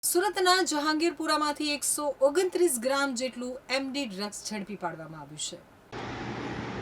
સુરતના જહાંગીરપુરામાંથી 129 ગ્રામ જેટલું MD drugs ઝડપી પાડવામાં આવ્યું છે।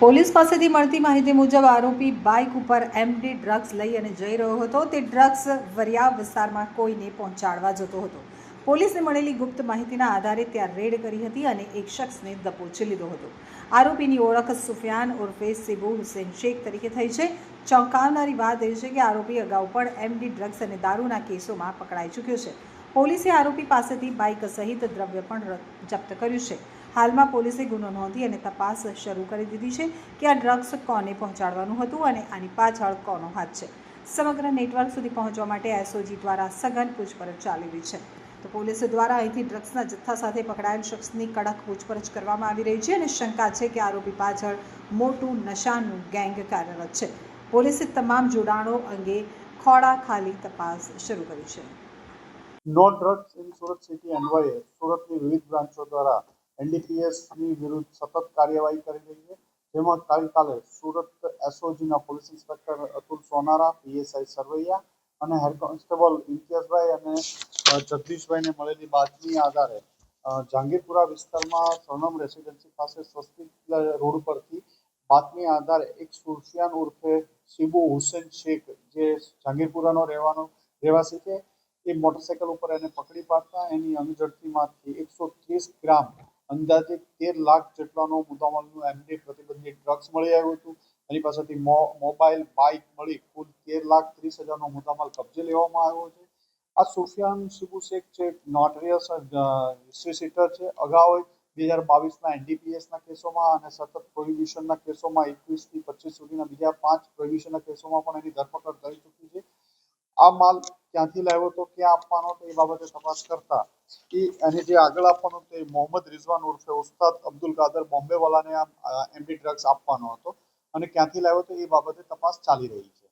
પોલીસ પાસેથી મળતી માહિતી મુજબ આરોપી બાઇક ઉપર એમડી ડ્રગ્સ લઈ અને જઈ રહ્યો હતો। તે ડ્રગ્સ વરિયા વિસ્તારમાં કોઈને પહોંચાડવા જતો હતો। પોલીસને મળેલી ગુપ્ત માહિતીના આધારે ત્યાં રેડ કરી હતી અને એક શખ્સને દબોચી લીધો હતો। આરોપીની ઓળખ સુફિયાન ઉર્ફે સિબુ હુસેન શેખ તરીકે થઈ છે। ચોંકાવનારી વાત એ છે કે આરોપી અગાઉ પણ એમડી ડ્રગ્સ અને દારૂના કેસોમાં પકડાઈ ચૂક્યો છે। પોલીસે આરોપી પાસેથી બાઇક સહિત દ્રવ્ય પણ જપ્ત કર્યું છે। હાલમાં પોલીસે ગુનો નોંધી અને તપાસ શરૂ કરી દીધી છે કે આ ડ્રગ્સ કોને પહોંચાડવાનું હતું અને આની પાછળ કોનો હાથ છે। સમગ્ર નેટવર્ક સુધી પહોંચવા માટે એસઓજી દ્વારા સઘન પૂછપરછ ચાલી રહી છે। તો પોલીસ દ્વારા અહીંથી ડ્રગ્સના જથ્થા સાથે પકડાયેલ શખ્સની કડક પૂછપરછ કરવામાં આવી રહી છે અને શંકા છે કે આરોપી પાછળ મોટું નશાનું ગેંગ કાર્યરત છે। પોલીસે તમામ જોડાણો અંગે ખોળાખાલી તપાસ શરૂ કરી છે। No drugs in Surat city અન્વયે સુરતની વિવિધ બ્રાન્ચો દ્વારા એનડીપીએસની વિરુદ્ધ સતત કાર્યવાહી કરી રહી છે। જેમાં ગઈકાલે સુરત એસઓજીના police inspector Atul Sonara, PSI Sarvaiya અને હેડ કોન્સ્ટેબલ ઇમ્તિયાઝભાઈ અને જગદીશભાઈને મળેલી બાતમી આધારે જહાંગીરપુરા વિસ્તારમાં સરનમ રેસિડેન્સી પાસે સ્વસ્તિક રોડ પરથી બાતમી આધારે એક સુફિયાન ઉર્ફે સિબુ હુસેન શેખ જે જહાંગીરપુરાનો રહેવાસી છે એ મોટરસાઇકલ ઉપર એને પકડી પાડતા એની અંગઝડતીમાંથી 130 ગ્રામ અંદાજે 13 લાખ જેટલાનો મુદ્દામાલનું એમડી પ્રતિબંધિત ડ્રગ્સ મળી આવ્યું હતું। એની પાસેથી મોબાઈલ બાઇક મળી કુલ 13,30,000નો મુદ્દામાલ કબજે લેવામાં આવ્યો છે। આ સુફિયાન સિબુ શેખ છે નોટરિયસ હિસ્ટ્રી સીટર છે। અગાઉ 2022ના એનડીપીએસના કેસોમાં અને સતત પ્રોહિબિશનના કેસોમાં 21થી 25 સુધીના બીજા 5 પ્રોહિબિશનના કેસોમાં પણ એની ધરપકડ કરી ચૂકી છે। આ માલ ક્યાંથી લાવ્યો હતો, ક્યાં આપવાનો હતો એ બાબતે તપાસ કરતા અને જે આગળ આપવાનો હતો એ મોહમ્મદ રિઝવાન ઉર્ફે ઉસ્તાદ અબ્દુલ કાદર બોમ્બેવાલાને આ એમડી ડ્રગ્સ આપવાનો હતો અને ક્યાંથી લાવ્યો હતો એ બાબતે તપાસ ચાલી રહી છે।